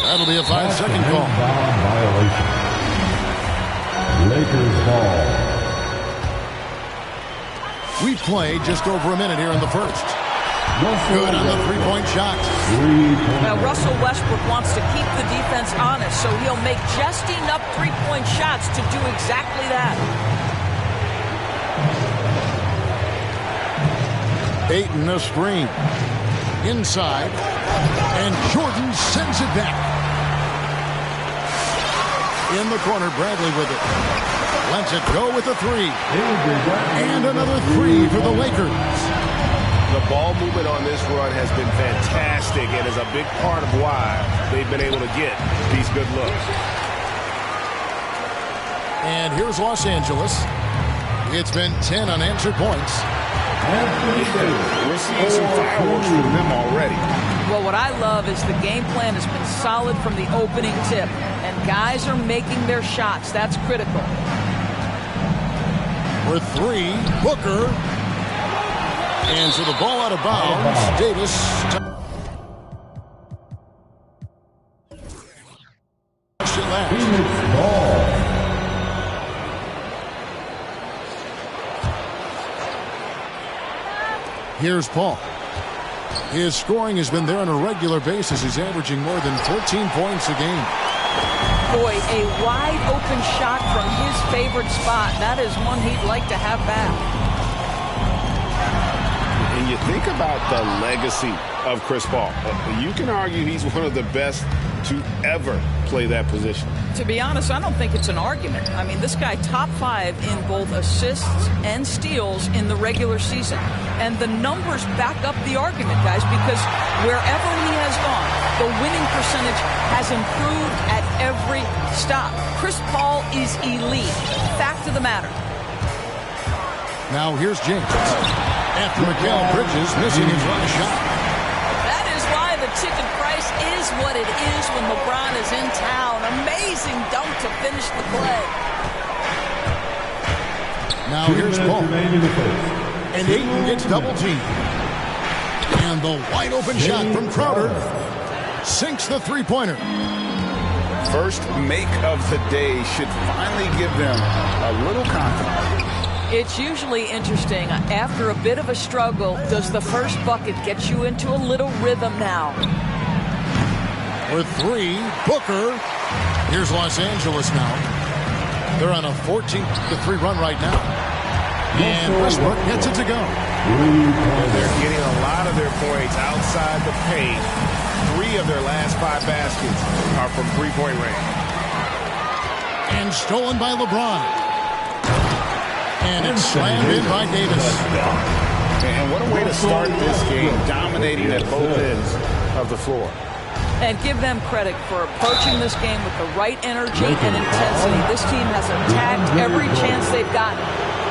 That'll be a 5-second call. Violation. Lakers ball. We've played just over a minute here in the first. Good on the three-point shot. Now, Russell Westbrook wants to keep the defense honest, so he'll make just enough three-point shots to do exactly that. Ayton a screen. Inside. And Jordan sends it back. In the corner, Bradley with it. Lets it go with a three. And another three for the Lakers. The ball movement on this run has been fantastic and is a big part of why they've been able to get these good looks. And here's Los Angeles. It's been 10 unanswered points. We're seeing some fireworks from them already. Well, what I love is the game plan has been solid from the opening tip, and guys are making their shots. That's critical. For three, Booker. And so the ball out of bounds. Davis. Here's Paul. His scoring has been there on a regular basis. He's averaging more than 14 points a game. Boy, a wide open shot from his favorite spot. That is one he'd like to have back. And you think about the legacy of Chris Paul. You can argue he's one of the best to ever play that position. To be honest, I don't think it's an argument. I mean, this guy top 5 in both assists and steals in the regular season. And the numbers back up the argument, guys, because wherever he has gone, the winning percentage has improved at every stop. Chris Paul is elite. Fact of the matter. Now here's James. After Mikal Bridges missing his last shot. That is why the ticket price is what it is when LeBron is in town. Amazing dunk to finish the play. Now here's Paul. And Ayton gets double teamed. And the wide open shot from Crowder sinks the three-pointer. First make of the day should finally give them a little confidence. It's usually interesting. After a bit of a struggle, does the first bucket get you into a little rhythm now? For three, Booker. Here's Los Angeles now. They're on a 14-3 run right now. And Westbrook gets it to go. They're getting a lot of their points outside the paint. 3 of their last 5 baskets are from three-point range. And stolen by LeBron. And it's slammed in by Davis. And what a way to start this game, dominating at both ends of the floor. And give them credit for approaching this game with the right energy and intensity. This team has attacked every chance they've gotten.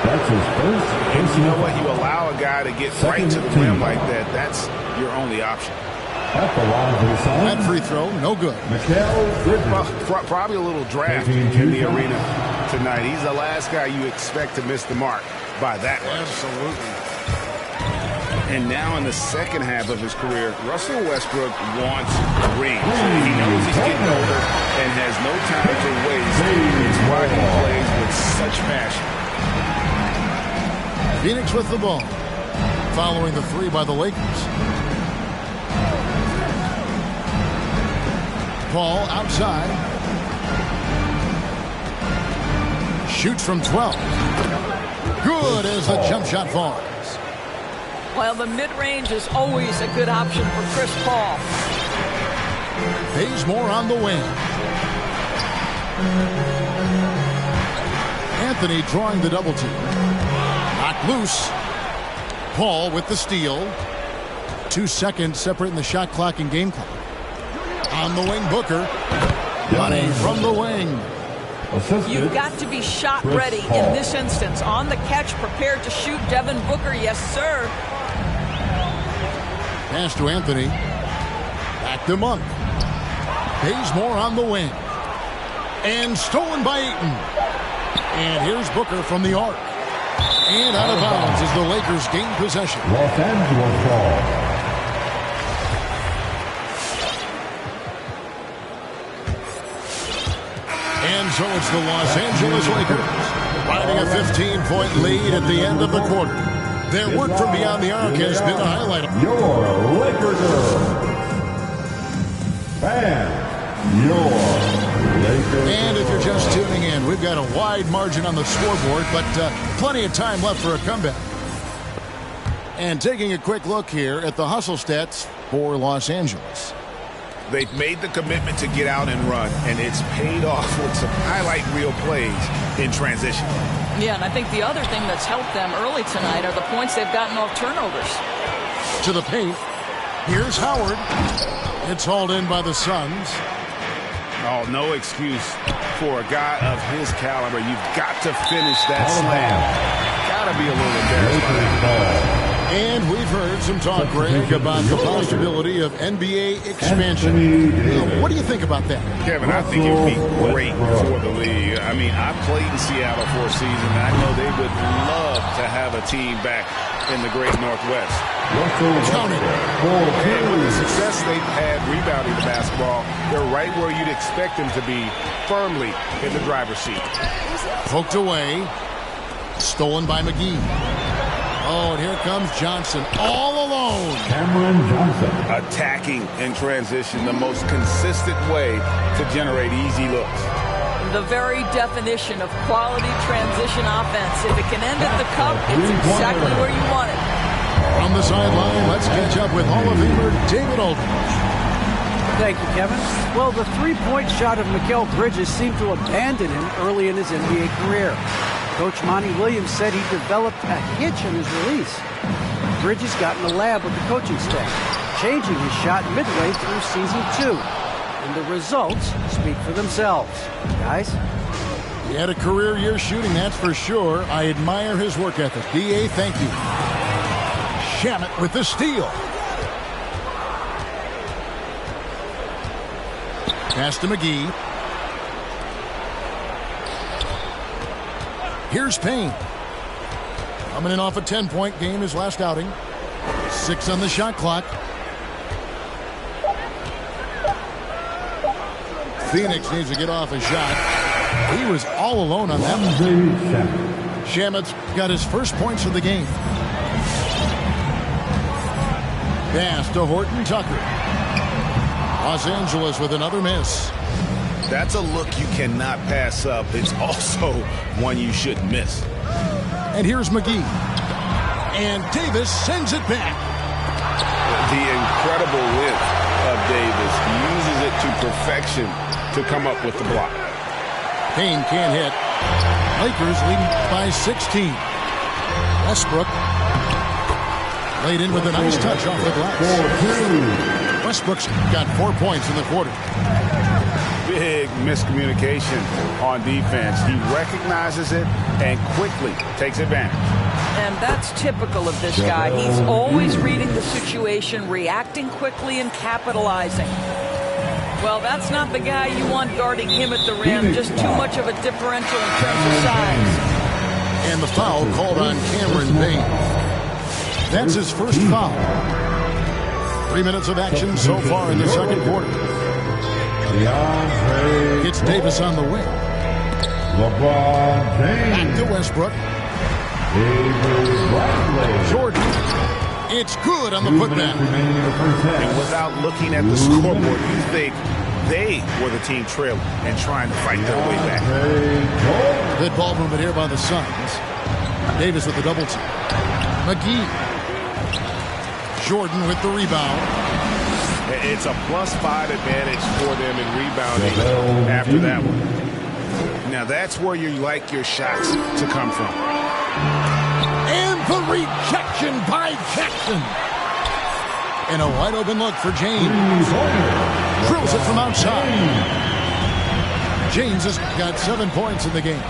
That's his first. And you know what? You allow a guy to get right to the rim like that, that's your only option. That free throw, no good. Probably a little draft in the arena tonight. He's the last guy you expect to miss the mark by that much. Absolutely. And now in the second half of his career, Russell Westbrook wants rings. He knows he's getting older and has no time to waste. It's why he plays with such passion. Phoenix with the ball. Following the three by the Lakers. Paul outside. Shoots from 12. Good as the jump shot falls. Well, the mid-range is always a good option for Chris Paul. Bazemore on the wing. Anthony drawing the double team. Knocked loose. Paul with the steal. 2 seconds separating the shot clock and game clock. On the wing, Booker. Money from the wing. You've got to be shot ready in this instance. On the catch, prepared to shoot. Devin Booker, yes, sir. Pass to Anthony. Back to Monk. Bazemore on the wing. And stolen by Ayton. And here's Booker from the arc. And out of bounds as the Lakers gain possession. Los Angeles ball. And so it's the Los Angeles Lakers riding a 15-point lead at the end of the quarter. Their work from beyond the arc has been a highlight. Your Lakers. And your Lakers. And if you're just tuning in, we've got a wide margin on the scoreboard, but plenty of time left for a comeback. And taking a quick look here at the hustle stats for Los Angeles. They've made the commitment to get out and run, and it's paid off with some highlight reel plays in transition. Yeah, and I think the other thing that's helped them early tonight are the points they've gotten off turnovers. To the paint. Here's Howard. It's hauled in by the Suns. Oh, no excuse for a guy of his caliber. You've got to finish that slam. Got to be a little embarrassed by that. And we've heard some talk, Greg, about the possibility of NBA expansion. What do you think about that? Kevin, I think it would be great for the league. I mean, I played in Seattle for a season, and I know they would love to have a team back in the great Northwest. And with the success they've had rebounding the basketball, they're right where you'd expect them to be, firmly in the driver's seat. Poked away. Stolen by McGee. Oh, and here comes Johnson all alone. Cameron Johnson. Attacking in transition, the most consistent way to generate easy looks. The very definition of quality transition offense. If it can end at the cup, it's exactly where you want it. From the sideline, let's catch up with Hall of Famer David Aldridge. Thank you, Kevin. Well, the three-point shot of Mikal Bridges seemed to abandon him early in his NBA career. Coach Monty Williams said he developed a hitch in his release. Bridges got in the lab with the coaching staff, changing his shot midway through season 2. And the results speak for themselves. Guys? He had a career year shooting, that's for sure. I admire his work ethic. D.A., thank you. Shamet with the steal. Pass to McGee. Here's Payne. Coming in off a 10-point game, his last outing. 6 on the shot clock. Phoenix needs to get off a shot. He was all alone on that one. Shamet's got his first points of the game. Pass to Horton Tucker. Los Angeles with another miss. That's a look you cannot pass up. It's also one you shouldn't miss. And here's McGee. And Davis sends it back. The incredible width of Davis uses it to perfection to come up with the block. Payne can't hit. Lakers leading by 16. Westbrook laid in with a nice touch off the glass. Westbrook's got 4 points in the quarter. Big miscommunication on defense. He recognizes it and quickly takes advantage. And that's typical of this guy. He's always reading the situation, reacting quickly, and capitalizing. Well, that's not the guy you want guarding him at the rim. Just too much of a differential in terms of size. And the foul called on Cameron Payne. That's his first foul. 3 minutes of action so far in the second quarter. It's Davis on the wing. LeBron James. Back to Westbrook. Jordan. It's good on the putback. And without looking at the scoreboard, you think they were the team trailing and trying to fight their way back. Good ball movement here by the Suns. Davis with the double team. McGee. Jordan with the rebound. It's a +5 advantage for them in rebounding after that one. Now that's where you like your shots to come from. And the rejection by Jackson. And a wide open look for James. Drills it from outside. James has got 7 points in the game.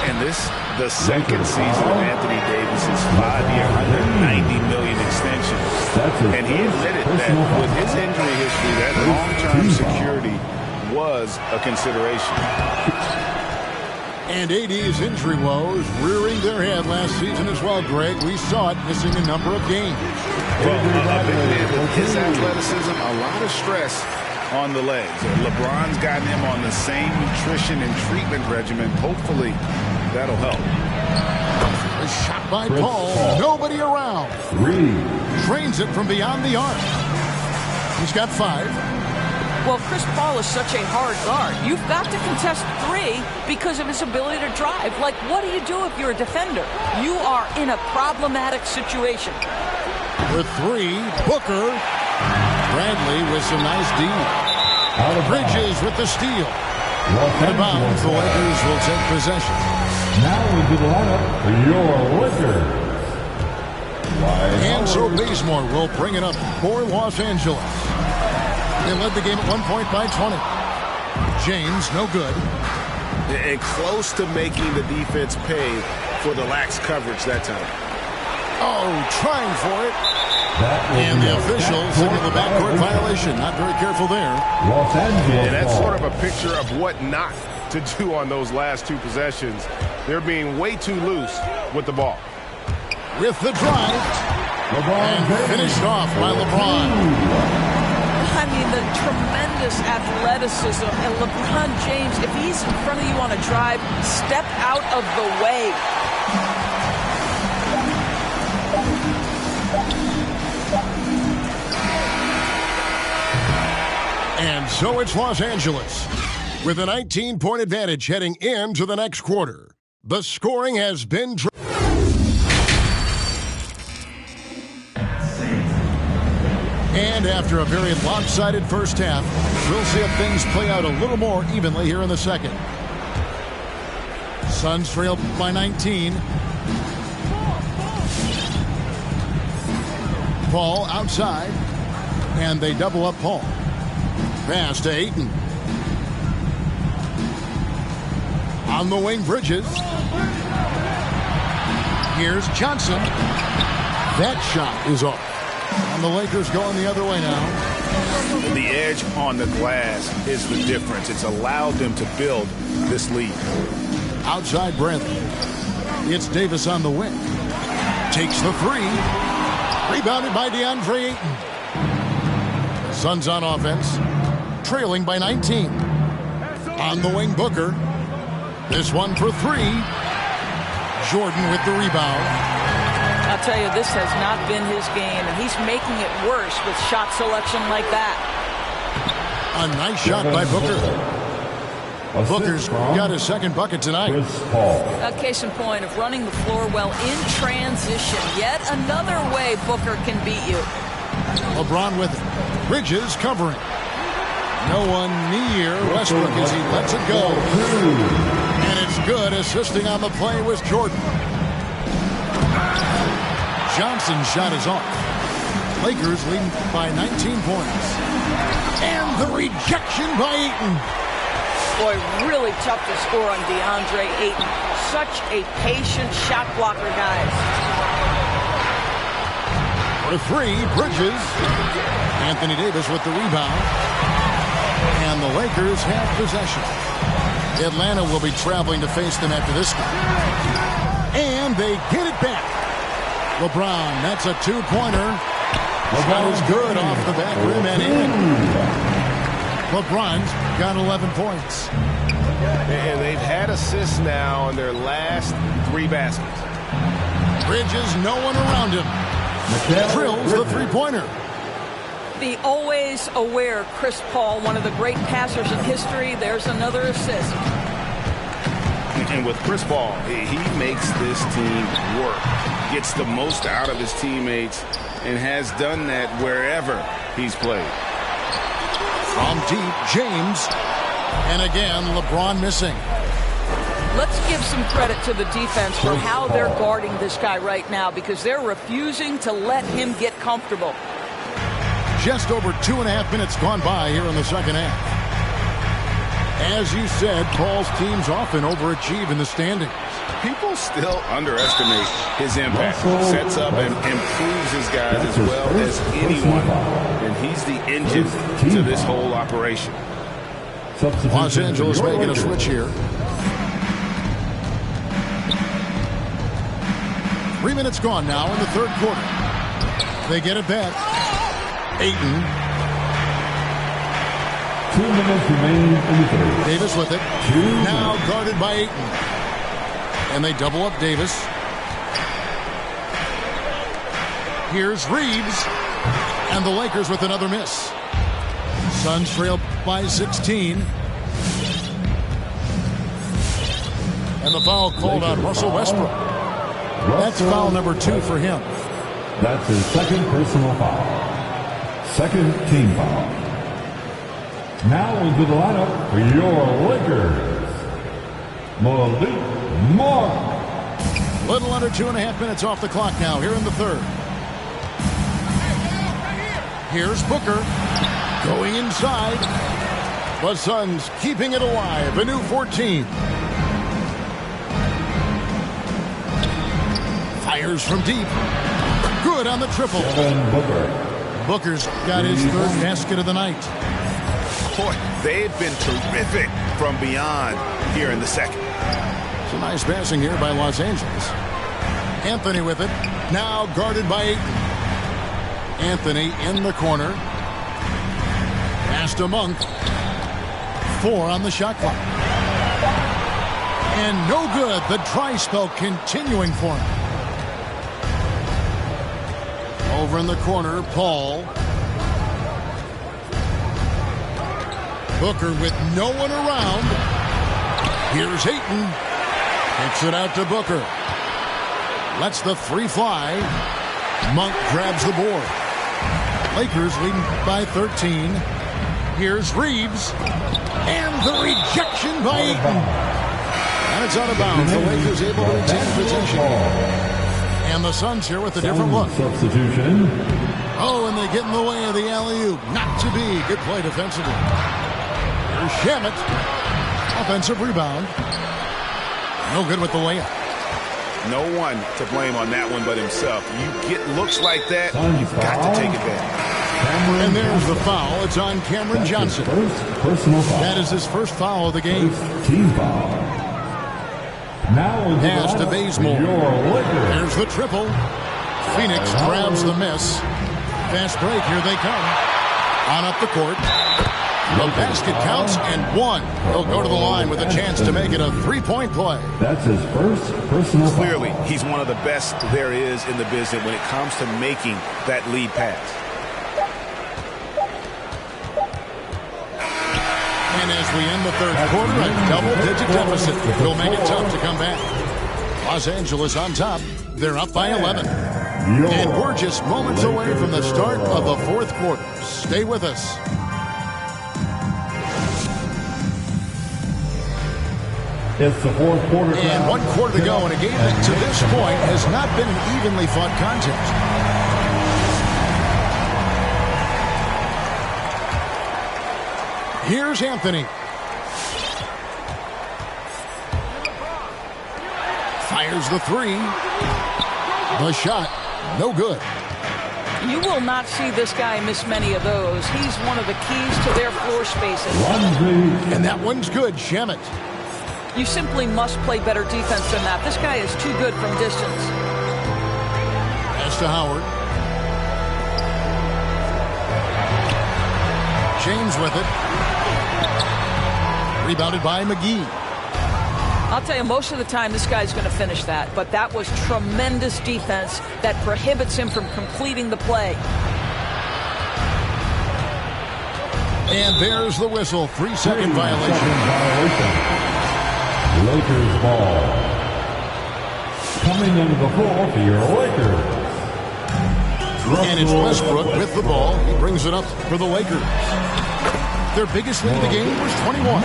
And this, the second season of Anthony Davis's 5-year, $190 million extension. And he admitted that with his injury history, that long-term security was a consideration. And AD's injury woes rearing their head last season as well, Greg. We saw it missing a number of games. Well, a big man with his athleticism, a lot of stress on the legs. LeBron's gotten him on the same nutrition and treatment regimen. Hopefully, that'll help. A shot by Paul. Nobody around. Trains it from beyond the arc. He's got 5. Well, Chris Paul is such a hard guard. You've got to contest 3 because of his ability to drive. Like, what do you do if you're a defender? You are in a problematic situation. With 3, Booker. Bradley with some nice D. Bridges with the steal. Out of bounds, the Lakers will take possession. Now into the lineup for your Lakers. And so Bazemore will bring it up for Los Angeles. They led the game at 1 point by 20. James, no good. And close to making the defense pay for the lax coverage that time. Oh, trying for it. And the official signaled the backcourt violation. Not very careful there. Los Angeles. And that's sort of a picture of what not to do on those last 2 possessions. They're being way too loose with the ball. With the drive. And finished off by LeBron. I mean, the tremendous athleticism. And LeBron James, if he's in front of you on a drive, step out of the way. And so it's Los Angeles with a 19-point advantage heading into the next quarter. The scoring has been... And after a very lopsided first half, we'll see if things play out a little more evenly here in the second. Suns trail by 19. Paul outside, and they double up Paul. Pass to Ayton. On the wing, Bridges. Here's Johnson. That shot is off. And the Lakers going the other way now. The edge on the glass is the difference. It's allowed them to build this lead. Outside Bradley. It's Davis on the wing. Takes the 3. Rebounded by DeAndre Ayton. Suns on offense. Trailing by 19. On the wing, Booker. This one for 3. Jordan with the rebound. I'll tell you, this has not been his game, and he's making it worse with shot selection like that. A nice shot by Booker. Booker's got his second bucket tonight. A case in point of running the floor well in transition. Yet another way Booker can beat you. LeBron with it. Bridges covering. No one near Westbrook as he lets it go. And it's good. Assisting on the play was Jordan. Johnson's shot is off. Lakers leading by 19 points. And the rejection by Ayton. Boy, really tough to score on DeAndre Ayton. Such a patient shot blocker, guys. For 3, Bridges. Anthony Davis with the rebound. And the Lakers have possession. Atlanta will be traveling to face them after this game. And they get it back. LeBron, that's a 2-pointer. Shot is good off the back rim and in. LeBron's got 11 points. And they've had assists now on their last 3 baskets. Bridges, no one around him. Drills the 3-pointer. The always aware Chris Paul, one of the great passers in history. There's another assist. And with Chris Paul, he makes this team work. Gets the most out of his teammates and has done that wherever he's played. From deep, James. And again, LeBron missing. Let's give some credit to the defense for how they're guarding this guy right now, because they're refusing to let him get comfortable. Just over 2.5 minutes gone by here in the second half. As you said, Paul's teams often overachieve in the standings. People still underestimate his impact. Sets up and improves his guys as well as anyone. And he's the engine to this whole operation. Los Angeles making a switch here. 3 minutes gone now in the third quarter. They get it back. Ayton. 2 minutes remaining in the third. Davis with it. Now guarded by Ayton. And they double up Davis. Here's Reeves. And the Lakers with another miss. Suns trail by 16. And the foul called on Russell Westbrook. That's foul number 2 for him. That's his second personal foul. Second team foul. Now into the lineup for your Lakers, Malik Monk. Little under 2.5 minutes off the clock now here in the third. Here's Booker going inside. The Suns keeping it alive. A new 14. Fires from deep. Good on the triple. Booker's got his third basket of the night. Boy, they've been terrific from beyond here in the second. Some nice passing here by Los Angeles. Anthony with it. Now guarded by Ayton. Anthony in the corner. Pass to Monk. 4 on the shot clock. And no good. The dry spell continuing for him. Over in the corner, Paul. Booker with no one around. Here's Ayton. Kicks it out to Booker. Lets the 3 fly. Monk grabs the board. Lakers leading by 13. Here's Reeves. And the rejection by Ayton. And it's out of bounds. The Lakers able to retain possession. And the Suns here with a different look. Substitution. Oh, and they get in the way of the alley-oop. Not to be. Good play defensively. Here's Shamet. Offensive rebound. No good with the layup. No one to blame on that one but himself. You get looks like that, you've got to take advantage. And there's the foul. It's on Cameron Johnson. Personal foul. That is his first foul of the game. Team foul. Now pass to Bazemore. There's the triple. Phoenix grabs the miss. Fast break. Here they come. On up the court. The basket counts and 1. He'll go to the line with a chance to make it a 3-point play. That's his first personal foul. Clearly, he's one of the best there is in the business when it comes to making that lead pass. And as we end the third quarter, a double-digit deficit will make it tough to come back. Los Angeles on top. They're up by 11. And we're just moments away from the start of the fourth quarter. Stay with us. It's the fourth quarter. And 1 quarter to go in a game that to this point has not been an evenly fought contest. Here's Anthony. Fires the 3. The shot, no good. You will not see this guy miss many of those. He's one of the keys to their floor spacing. And that one's good, Shamet. You simply must play better defense than that. This guy is too good from distance. Pass to Howard. James with it. Rebounded by McGee. I'll tell you, most of the time this guy's going to finish that. But that was tremendous defense that prohibits him from completing the play. And there's the whistle. 3-second violation. Lakers ball. Coming into the floor for your Lakers. And it's Westbrook with the ball. He brings it up for the Lakers. Their biggest lead of the game was 21.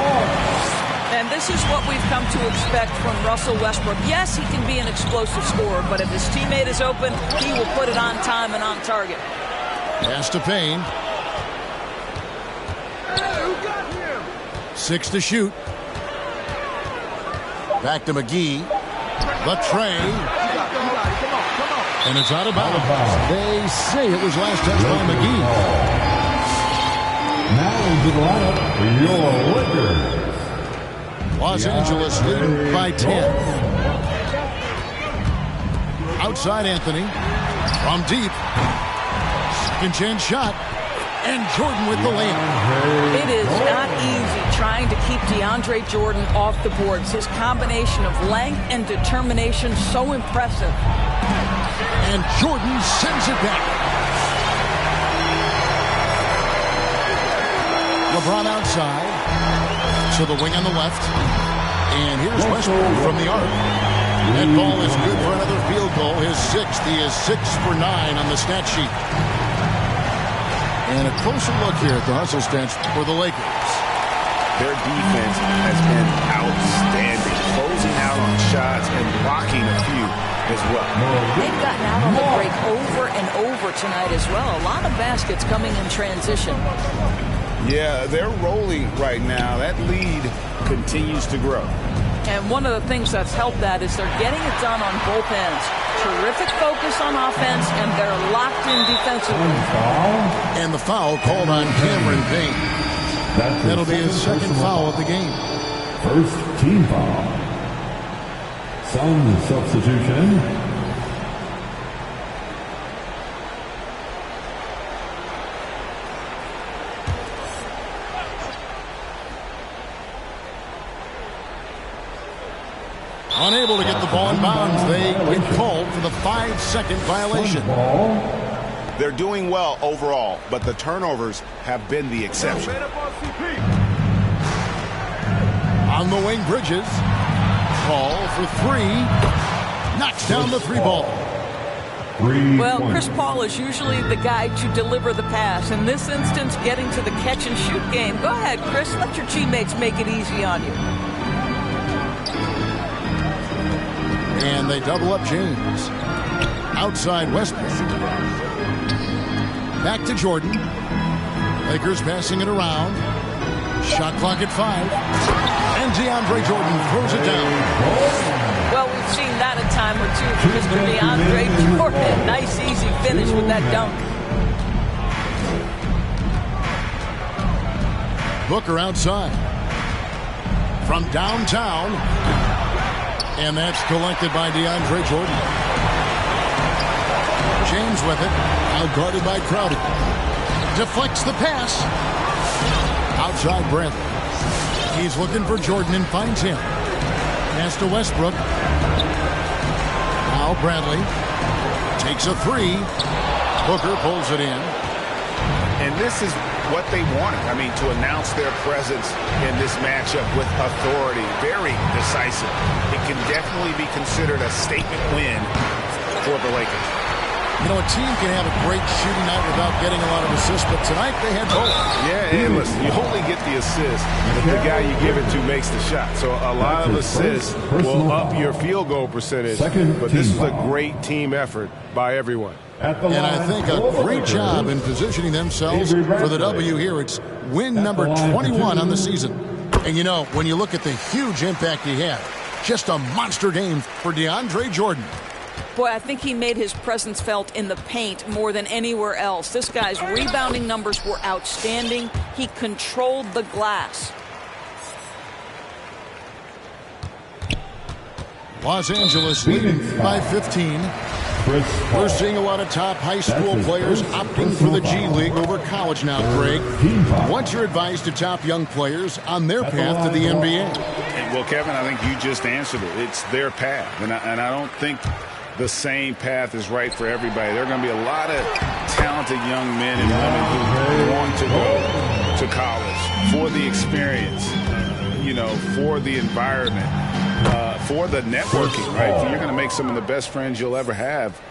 And this is what we've come to expect from Russell Westbrook. Yes, he can be an explosive scorer, but if his teammate is open, he will put it on time and on target. Pass to Payne. 6 to shoot. Back to McGee. The tray. And it's out of bounds. They say it was last touched by McGee. Now into the lineup for your Lakers. Los Angeles leading by 10. Outside Anthony. From deep. Second chance shot. And Jordan with the layup. It is not easy trying to keep DeAndre Jordan off the boards. His combination of length and determination so impressive. And Jordan sends it back. LeBron outside. To the wing on the left. And here's Westbrook from the arc. That ball is good for another field goal. His sixth. He is 6 for 9 on the stat sheet. And a closer look here at the hustle stats for the Lakers. Their defense has been outstanding, closing out on shots and blocking a few as well. They've gotten out on the break over and over tonight as well. A lot of baskets coming in transition. Yeah, they're rolling right now. That lead continues to grow. And one of the things that's helped that is they're getting it done on both ends. Terrific focus on offense, and they're locked in defensively. And the foul called on Cameron Payne. That'll be his second foul of the game. First team foul. Some substitution. Unable to get the ball in bounds. They get called for the 5-second violation. They're doing well overall, but the turnovers have been the exception. On the wing, Bridges. Ball for 3. Knocks down the 3 ball. Well, Chris Paul is usually the guy to deliver the pass. In this instance, getting to the catch-and-shoot game. Go ahead, Chris. Let your teammates make it easy on you. And they double up James. Outside Westbrook. Back to Jordan. Lakers passing it around. Shot clock at 5. And DeAndre Jordan throws it down. Well, we've seen that a time or two from Mr. DeAndre Jordan. Nice, easy finish with that dunk. Booker outside. From downtown. And that's collected by DeAndre Jordan. James with it. Out guarded by Crowder. Deflects the pass. Outside Bradley. He's looking for Jordan and finds him. Pass to Westbrook. Now Bradley. Takes a 3. Booker pulls it in. And this is what they wanted. I mean, to announce their presence in this matchup with authority. Very decisive. It can definitely be considered a statement win for the Lakers. You know, a team can have a great shooting night without getting a lot of assists, but tonight they had both. Yeah, and listen, you only get the assist if the guy you give it to makes the shot. So a lot of assists will up your field goal percentage, but this is a great team effort by everyone. And I think a great job in positioning themselves for the W here. It's win number 21 on the season. And, you know, when you look at the huge impact he had, just a monster game for DeAndre Jordan. Boy, I think he made his presence felt in the paint more than anywhere else. This guy's rebounding numbers were outstanding. He controlled the glass. Los Angeles leading by 15. We're seeing a lot of top high school players opting for the G League over college now, Greg. What's your advice to top young players on their path to the NBA? Well, Kevin, I think you just answered it. It's their path, and I don't think the same path is right for everybody. There are going to be a lot of talented young men and women who want to go to college for the experience, you know, for the environment, for the networking, right? You're going to make some of the best friends you'll ever have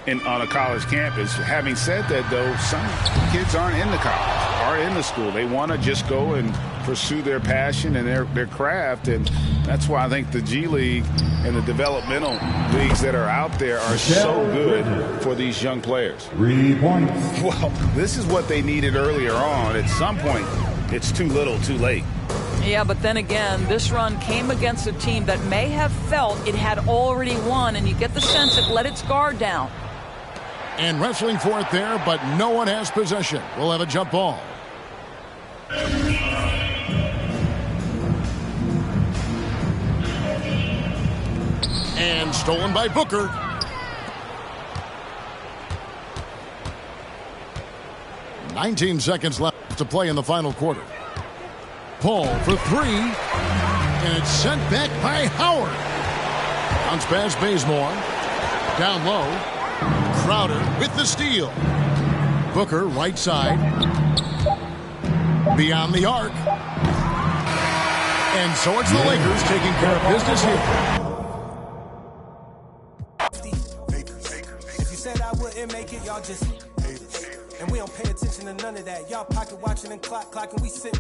on a college campus. Having said that, though, some kids aren't into college, aren't into school. They want to just go and pursue their passion and their craft, and that's why I think the G League and the developmental leagues that are out there are so good for these young players. 3 points. Well, this is what they needed earlier on. At some point, it's too little, too late. Yeah, but then again, this run came against a team that may have felt it had already won, and you get the sense it let its guard down. And wrestling for it there, but no one has possession. We'll have a jump ball. And stolen by Booker. 19 seconds left to play in the final quarter. Paul for three, and it's sent back by Howard. Bounce pass Bazemore. Down low. Crowder with the steal. Booker right side. Beyond the arc. And so it's the Lakers taking care of business here. If you said I wouldn't make it, y'all just haters. And we don't pay attention to none of that. Y'all pocket watching and clocking, we sitting.